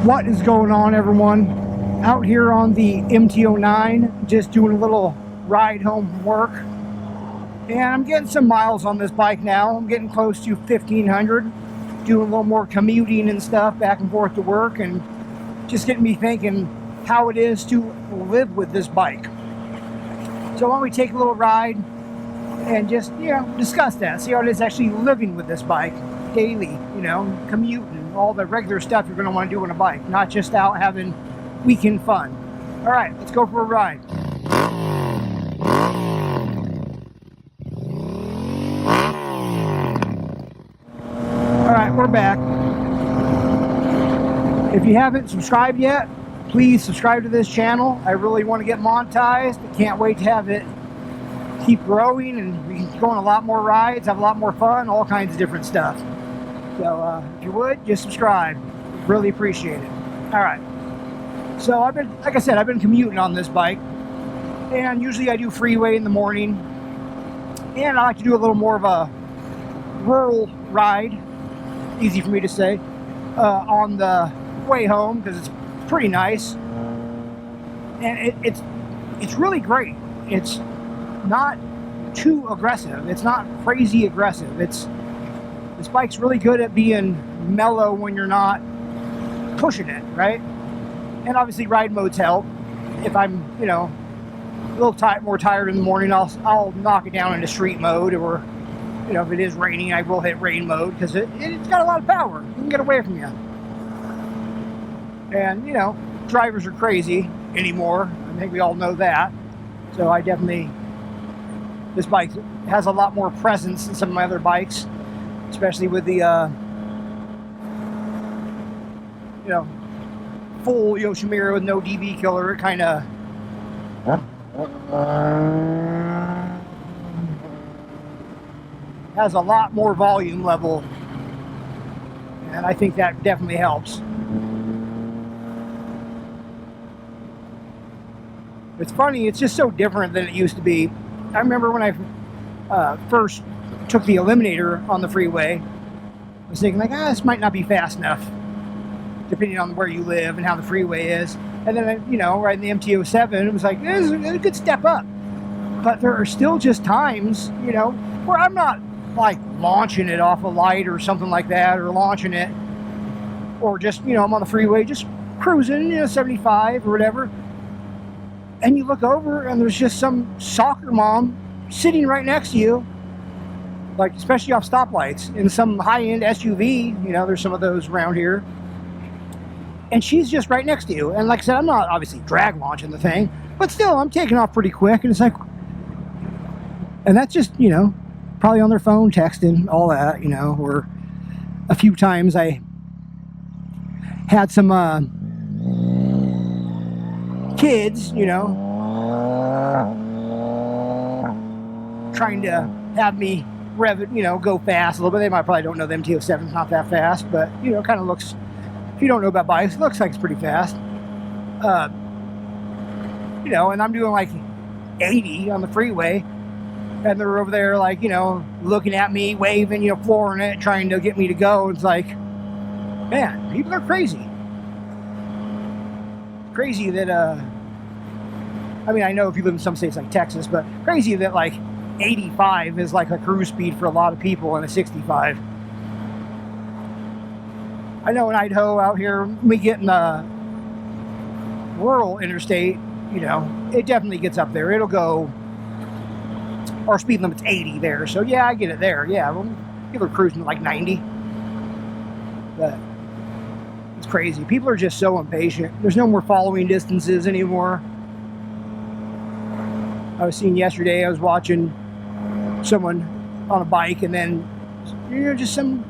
What is going on, everyone? Out here on the MT-09, just doing a little ride home from work. And I'm getting some miles on this bike now. I'm getting close to 1,500, doing a little more commuting and stuff back and forth to work, and just getting me thinking how it is to live with this bike. So why don't we take a little ride and just, discuss that, see how it is actually living with this bike daily, commuting, all the regular stuff you're going to want to do on a bike, not just out having weekend fun. All right, let's go for a ride. All right, we're back. If you haven't subscribed yet, please subscribe to this channel. I really want to get monetized. I can't wait to have it keep growing and we can go on a lot more rides, have a lot more fun, all kinds of different stuff. So if you would, just subscribe. Really appreciate it. All right. So like I said, I've been commuting on this bike, and usually I do freeway in the morning, and I like to do a little more of a rural ride, easy for me to say, on the way home, because it's pretty nice, and it's really great. It's not too aggressive. It's not crazy aggressive. This bike's really good at being mellow when you're not pushing it, right? And obviously ride modes help. If I'm, a little more tired in the morning, I'll knock it down into street mode, or, if it is raining, I will hit rain mode, because it's got a lot of power. You can get away from you. And, drivers are crazy anymore. I think we all know that. So this bike has a lot more presence than some of my other bikes, especially with the, full Yoshimura with no DB killer. It kind of has a lot more volume level, and I think that definitely helps. It's funny, it's just so different than it used to be. I remember when I first took the Eliminator on the freeway, I was thinking like, this might not be fast enough, depending on where you live and how the freeway is. And then, right in the MT-07, it was like, this is a good step up. But there are still just times, where I'm not like launching it off a light or something like that, or launching it, or just, I'm on the freeway just cruising, 75 or whatever. And you look over and there's just some soccer mom sitting right next to you, like especially off stoplights, in some high-end SUV, there's some of those around here. And she's just right next to you. And like I said, I'm not obviously drag launching the thing, but still, I'm taking off pretty quick. And it's like, and that's just, probably on their phone, texting, all that, or a few times I had some kids, trying to have me rev it, go fast a little bit. They probably don't know the MT-07's not that fast, but, kind of looks, if you don't know about bikes, it looks like it's pretty fast. And I'm doing like 80 on the freeway, and they're over there like, looking at me, waving, flooring it, trying to get me to go. It's like, man, people are crazy. Crazy that, I know if you live in some states like Texas, but crazy that like 85 is like a cruise speed for a lot of people, and a 65. I know in Idaho out here, we get in the rural interstate, it definitely gets up there. It'll go, our speed limit's 80 there. So yeah, I get it there. Yeah, people are cruising at like 90. But it's crazy. People are just so impatient. There's no more following distances anymore. I was seeing yesterday, I was watching someone on a bike, and then, just some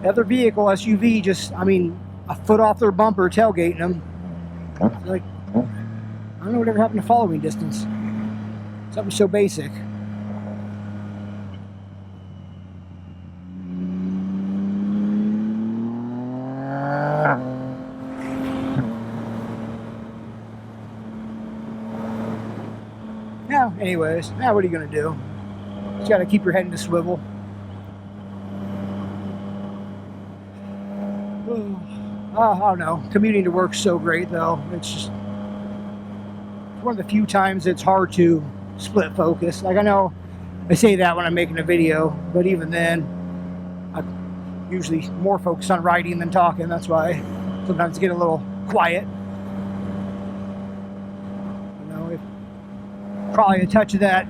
other vehicle, SUV, just, a foot off their bumper, tailgating them. Like, I don't know whatever happened to following distance. Something so basic. Now, anyways, now what are you going to do? Just got to keep your head in the swivel. I don't know. Commuting to work's so great, though. It's just one of the few times it's hard to split focus. Like, I know I say that when I'm making a video, but even then, I'm usually more focused on writing than talking. That's why sometimes I get a little quiet. You know, probably a touch of that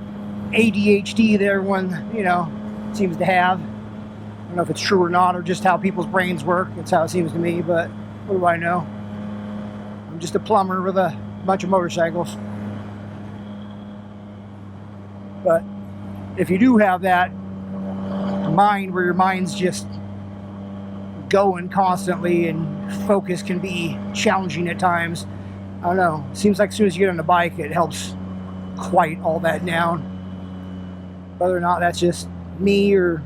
ADHD that everyone, you know, seems to have. I don't know if it's true or not, or just how people's brains work. That's how it seems to me, but what do I know? I'm just a plumber with a bunch of motorcycles. But if you do have that mind where your mind's just going constantly and focus can be challenging at times, I don't know. It seems like as soon as you get on the bike, it helps quiet all that down. Whether or not that's just me or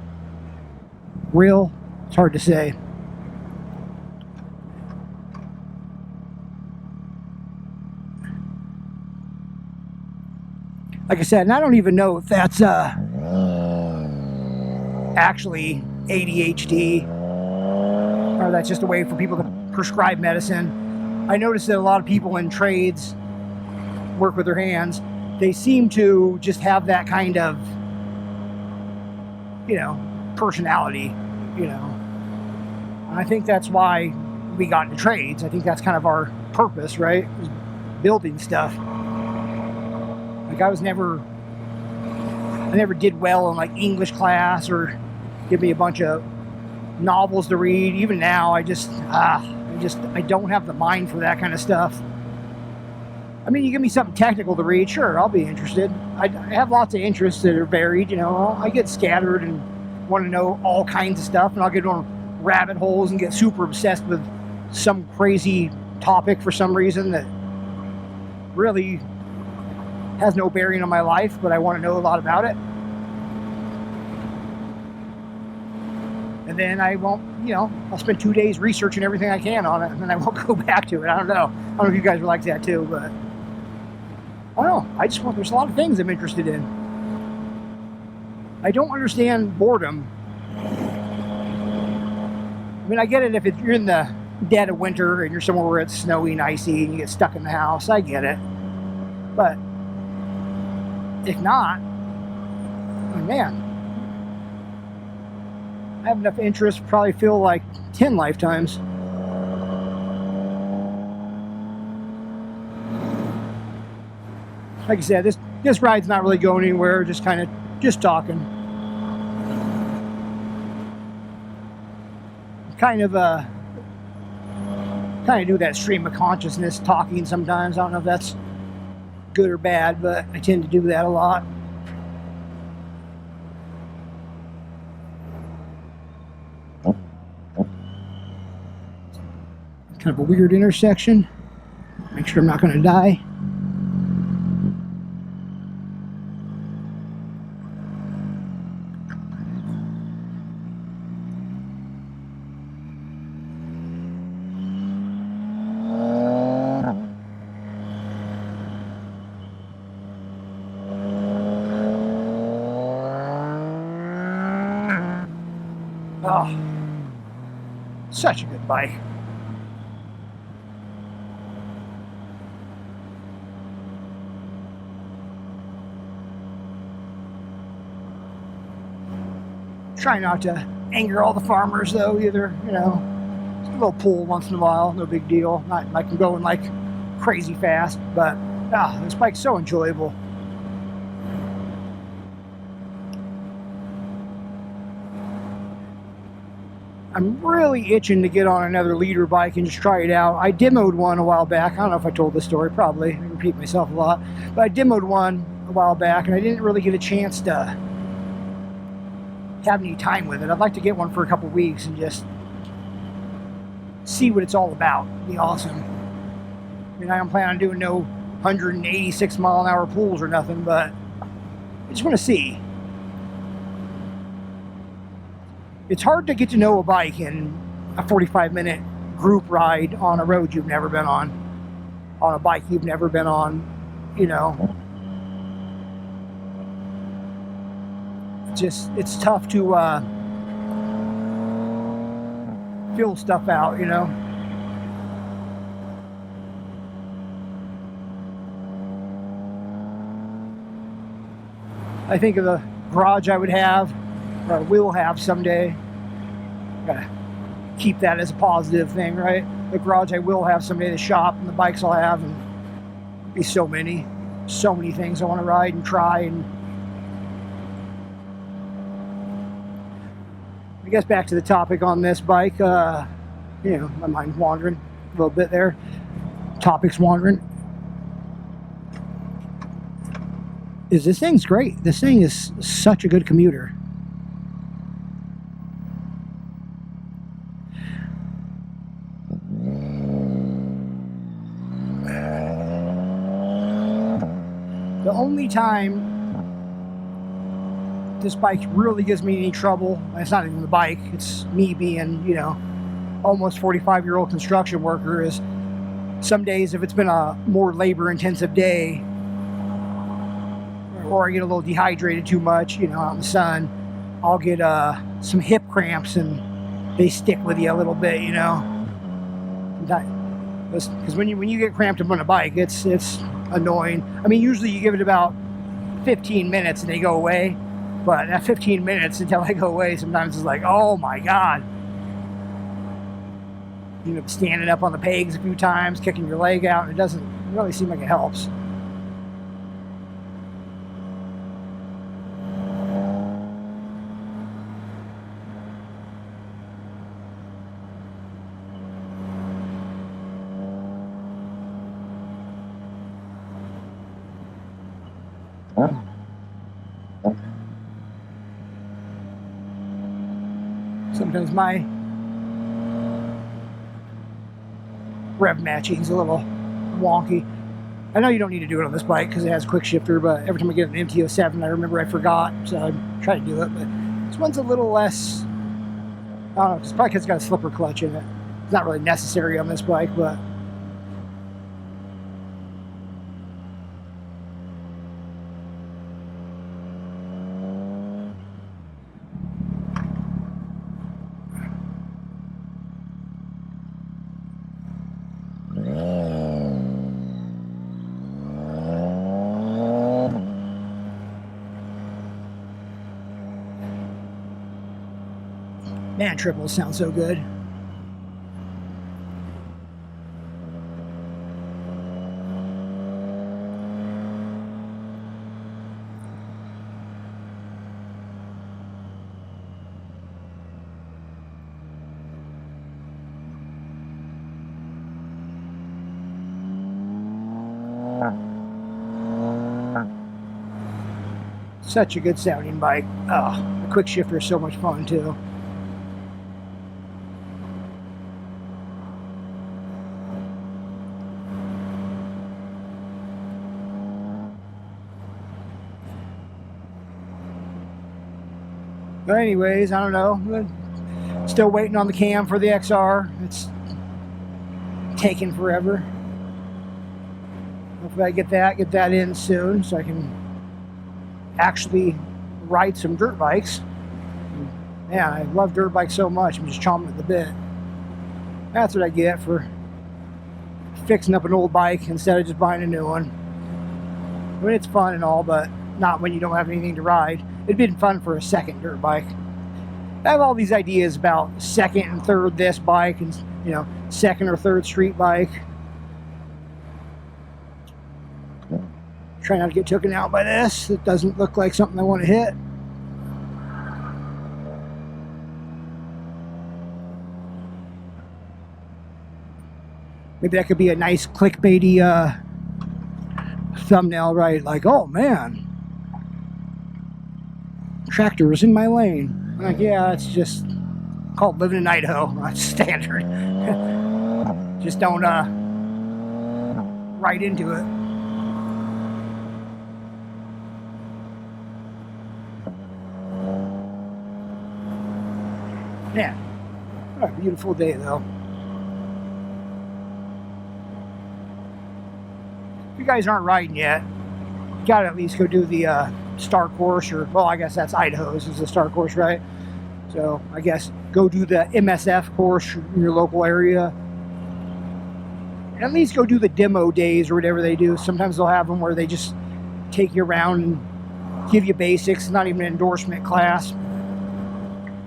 real, it's hard to say. Like I said, and I don't even know if that's actually ADHD or that's just a way for people to prescribe medicine. I noticed that a lot of people in trades work with their hands. They seem to just have that kind of, you know, personality, you know. And I think that's why we got into trades. I think that's kind of our purpose, right? Building stuff. Like I never did well in like English class or give me a bunch of novels to read. Even now, I don't have the mind for that kind of stuff. I mean, you give me something technical to read, sure, I'll be interested. I have lots of interests that are varied, you know. I get scattered and want to know all kinds of stuff, and I'll get on rabbit holes and get super obsessed with some crazy topic for some reason that really has no bearing on my life, but I want to know a lot about it. And then I won't, you know, I'll spend 2 days researching everything I can on it, and then I won't go back to it. I don't know. I don't know if you guys are like that too, but I don't know. There's a lot of things I'm interested in. I don't understand boredom. I mean, I get it if you're in the dead of winter and you're somewhere where it's snowy and icy and you get stuck in the house. I get it. But if not, man, I have enough interest to probably feel like 10 lifetimes. Like I said, this ride's not really going anywhere, just talking. Kind of do that stream of consciousness talking sometimes. I don't know if that's good or bad, but I tend to do that a lot. Kind of a weird intersection. Make sure I'm not going to die. Oh, such a good bike. Try not to anger all the farmers though either, you know. Just a little pull once in a while, no big deal. Not like I'm going like crazy fast, but this bike's so enjoyable. I'm really itching to get on another leader bike and just try it out. I demoed one a while back. I don't know if I told this story, probably. I repeat myself a lot. But I demoed one a while back, and I didn't really get a chance to have any time with it. I'd like to get one for a couple weeks and just see what it's all about. It'd be awesome. I mean, I don't plan on doing no 186 mile an hour pulls or nothing, but I just want to see. It's hard to get to know a bike in a 45-minute group ride on a road you've never been on a bike you've never been on, you know. It's tough to feel stuff out, you know. I think of the garage I would have, or will have someday. Gotta keep that as a positive thing, right? The garage I will have someday, the shop, and the bikes I'll have, and be so many things I want to ride and try. And I guess back to the topic on this bike, you know, my mind wandering a little bit there. Topics wandering. This thing's great. This thing is such a good commuter. The only time this bike really gives me any trouble, and it's not even the bike, it's me being, you know, almost 45-year-old construction worker, is some days if it's been a more labor-intensive day, or I get a little dehydrated too much, you know, out in the sun, I'll get some hip cramps, and they stick with you a little bit, you know. Because when you get cramped up on a bike, it's annoying. I mean, usually you give it about 15 minutes and they go away, but that 15 minutes until they go away, sometimes it's like, oh my god. You know, standing up on the pegs a few times, kicking your leg out, and it doesn't really seem like it helps. Sometimes my rev matching's a little wonky. I know you don't need to do it on this bike because it has quick shifter, but every time I get an MT-07, I remember I forgot, so I try to do it. But this one's a little less, I don't know, it's probably because it's got a slipper clutch in it. It's not really necessary on this bike, but man, triples sound so good. Such a good sounding bike. Oh, the quick shifter is so much fun too. But anyways, I don't know. Still waiting on the cam for the XR. It's taking forever. Hopefully I get that in soon so I can actually ride some dirt bikes. Man, I love dirt bikes so much. I'm just chomping at the bit. That's what I get for fixing up an old bike instead of just buying a new one. I mean, it's fun and all, but not when you don't have anything to ride. It'd been fun for a second dirt bike. I have all these ideas about second and third this bike, and you know, second or third street bike. Try not to get taken out by this. It doesn't look like something I want to hit. Maybe that could be a nice clickbaity thumbnail, right? Like, oh man, tractor is in my lane. I'm like, yeah, it's just called living in Idaho. That's standard. Just don't ride into it. Yeah, what a beautiful day though. If you guys aren't riding yet, you gotta at least go do the star course, or well, I guess that's Idaho's is the star course, right? So I guess go do the MSF course in your local area. At least go do the demo days or whatever they do. Sometimes they'll have them where they just take you around and give you basics, not even an endorsement class,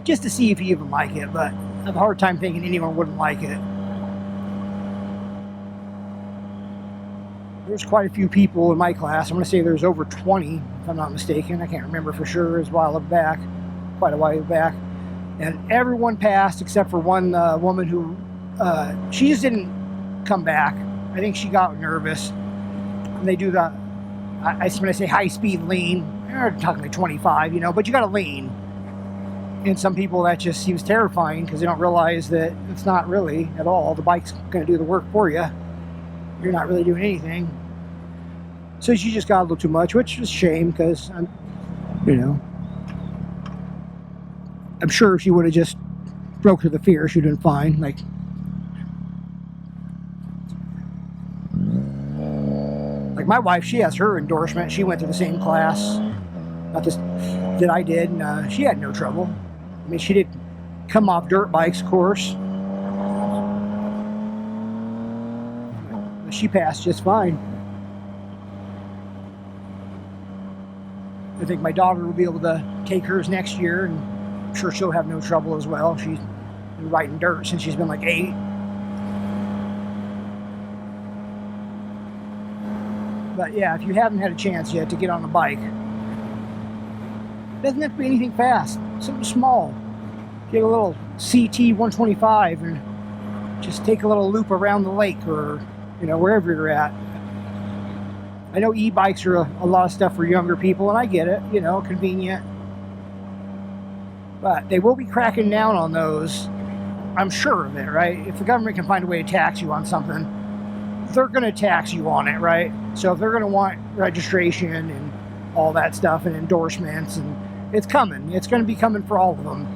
just to see if you even like it, but I have a hard time thinking anyone wouldn't like it. There's quite a few people in my class. I'm going to say there's over 20, if I'm not mistaken. I can't remember for sure. It was quite a while back. And everyone passed except for one woman who, she just didn't come back. I think she got nervous. And they do the, when I say high-speed lean, they're talking like 25, you know, but you got to lean. And some people, that just seems terrifying because they don't realize that it's not really at all. The bike's going to do the work for you. You're not really doing anything. So she just got a little too much, which is a shame because, I'm sure if she would have just broke through the fear, she'd have been fine. Like my wife, she has her endorsement. She went to the same class that I did, and she had no trouble. I mean, she did come off dirt bikes, of course. But she passed just fine. I think my daughter will be able to take hers next year, and I'm sure she'll have no trouble as well. She's been riding dirt since she's been like 8. But yeah, if you haven't had a chance yet to get on a bike, it doesn't have to be anything fast. Something small. Get a little CT 125 and just take a little loop around the lake or, wherever you're at. I know e-bikes are a lot of stuff for younger people, and I get it, convenient. But they will be cracking down on those. I'm sure of it, right? If the government can find a way to tax you on something, they're going to tax you on it, right? So if they're going to want registration and all that stuff and endorsements, and it's coming. It's going to be coming for all of them.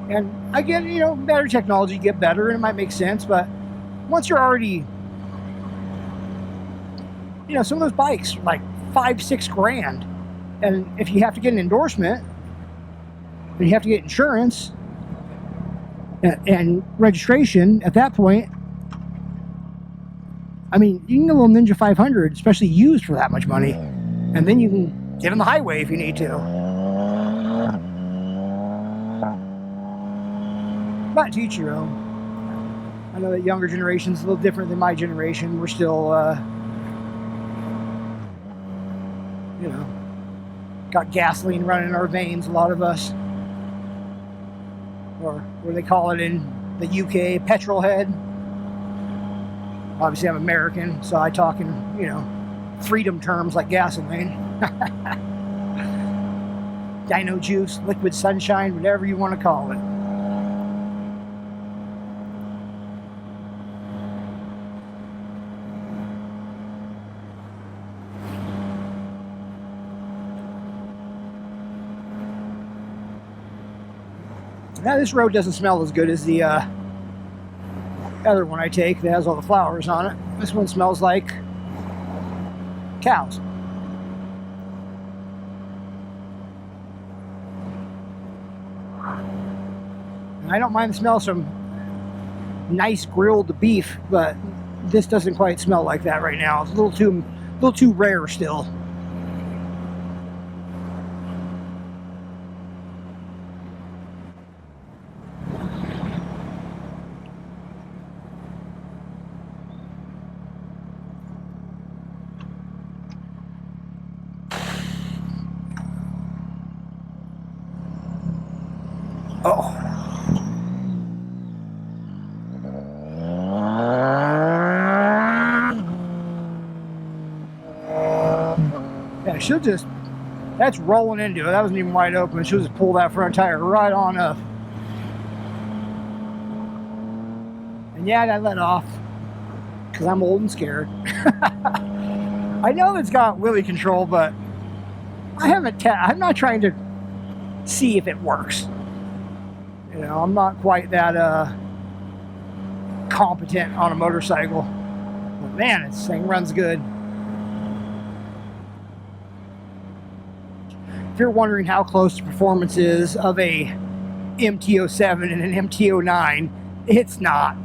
And I get, better technology get better, and it might make sense, but once you're already, some of those bikes are like $5-6 grand. And if you have to get an endorsement, and you have to get insurance and registration at that point, I mean, you can get a little Ninja 500, especially used for that much money. And then you can get on the highway if you need to. But to each your own. I know that younger generation's a little different than my generation. We're still, got gasoline running in our veins, a lot of us. Or what they call it in the UK, petrol head. Obviously, I'm American, so I talk in, freedom terms like gasoline. Dino juice, liquid sunshine, whatever you want to call it. Now, this road doesn't smell as good as the other one I take that has all the flowers on it. This one smells like cows. And I don't mind the smell of some nice grilled beef, but this doesn't quite smell like that right now. It's a little too rare still. Oh. Yeah, she'll just, that's rolling into it. That wasn't even wide open. She'll just pull that front tire right on up. And yeah, I let off because I'm old and scared. I know it's got wheelie control, but I'm not trying to see if it works. I'm not quite that competent on a motorcycle. But man, this thing runs good. If you're wondering how close the performance is of a MT-07 and an MT-09, it's not.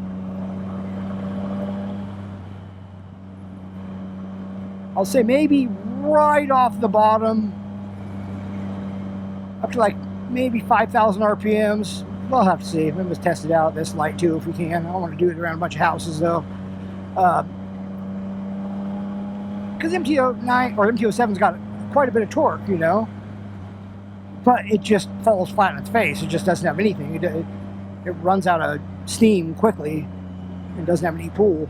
I'll say maybe right off the bottom, up to like maybe 5,000 RPMs. We'll have to see. Maybe let's test it out at this light too if we can. I don't want to do it around a bunch of houses though. Because MT-09 or MT-07's got quite a bit of torque, you know, but it just falls flat on its face. It just doesn't have anything. It runs out of steam quickly and doesn't have any pull.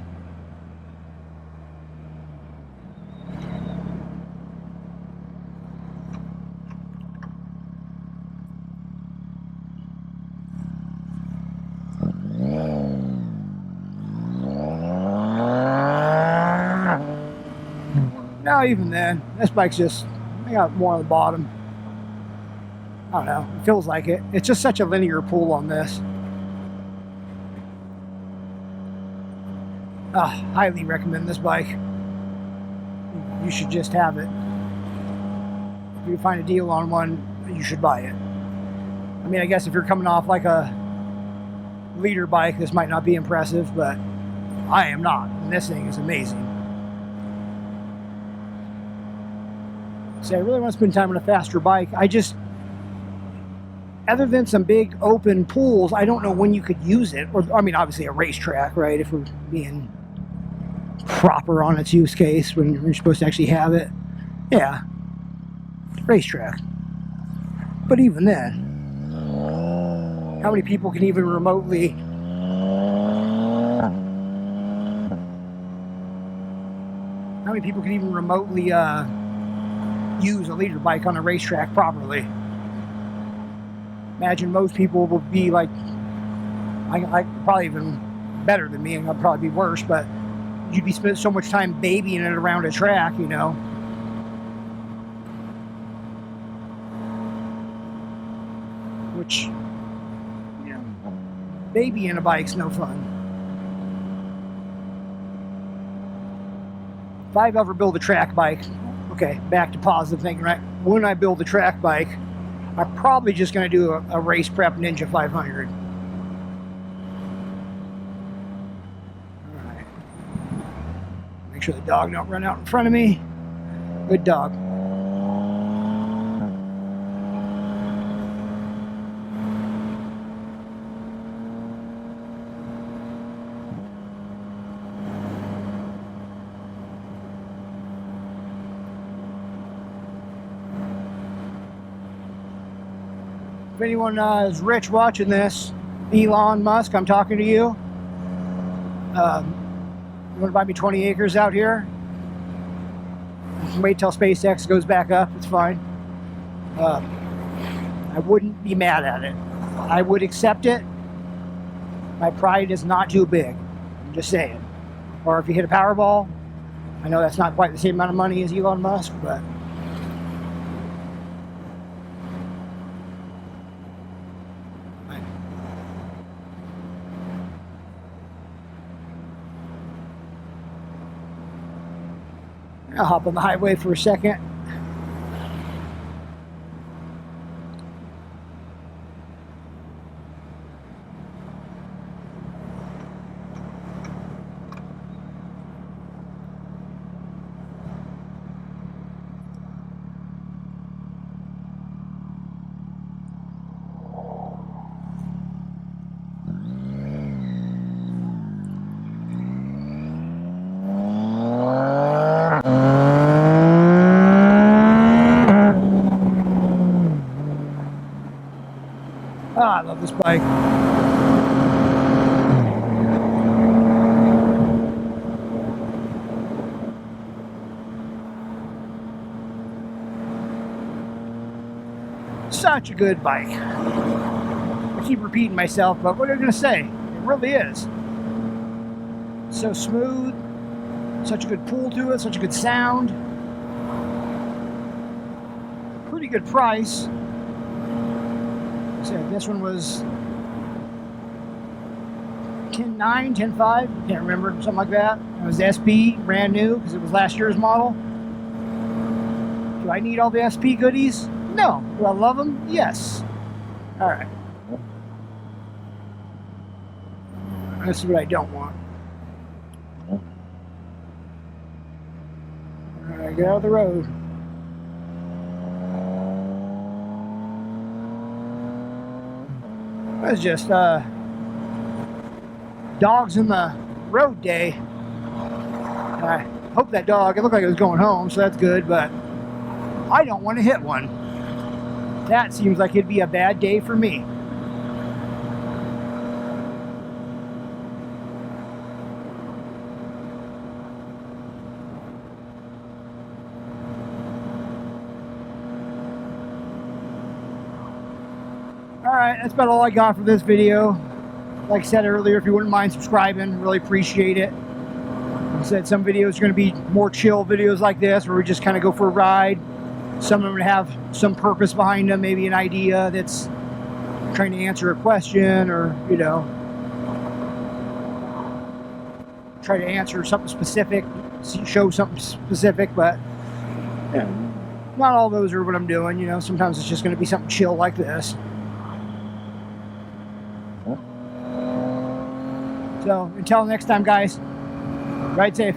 Now even then, this bike's just, I got more on the bottom. I don't know, it feels like it. It's just such a linear pull on this. Highly recommend this bike. You should just have it. If you find a deal on one, you should buy it. I mean, I guess if you're coming off like a leader bike, this might not be impressive, but I am not. And this thing is amazing. See, I really want to spend time on a faster bike. I just, other than some big open pools, I don't know when you could use it. Or, I mean, obviously a racetrack, right? If we're being proper on its use case when you're supposed to actually have it. Yeah, racetrack. But even then, how many people can even remotely use a leader bike on a racetrack properly? Imagine most people will be like, I probably even better than me, and I'd probably be worse, but you'd be spending so much time babying it around a track, you know. Which, you know, babying a bike's no fun. If I ever build a track bike, okay, back to positive thinking, right? When I build a track bike, I'm probably just going to do a race prep Ninja 500. All right. Make sure the dog don't run out in front of me. Good dog. If anyone is rich watching this, Elon Musk, I'm talking to you. You want to buy me 20 acres out here? You can wait till SpaceX goes back up, it's fine. I wouldn't be mad at it. I would accept it. My pride is not too big, I'm just saying. Or if you hit a Powerball, I know that's not quite the same amount of money as Elon Musk, but I'll hop on the highway for a second. I love this bike. Such a good bike. I keep repeating myself, but what are you going to say? It really is. So smooth, such a good pull to it, such a good sound. Pretty good price. So this one was 10.9, 10.5, can't remember, something like that. It was SP, brand new, because it was last year's model. Do I need all the SP goodies? No. Do I love them? Yes. All right. This is what I don't want. All right, get out of the road. That's just dogs in the road day. I hope that dog, it looked like it was going home, so that's good, but I don't want to hit one. That seems like it'd be a bad day for me. Alright, that's about all I got for this video. Like I said earlier, if you wouldn't mind subscribing, really appreciate it. Like I said, some videos are going to be more chill videos like this, where we just kind of go for a ride. Some of them have some purpose behind them, maybe an idea that's trying to answer a question, or, you know, try to answer something specific, show something specific, but you know, not all those are what I'm doing. You know, sometimes it's just going to be something chill like this. So until next time, guys, ride safe.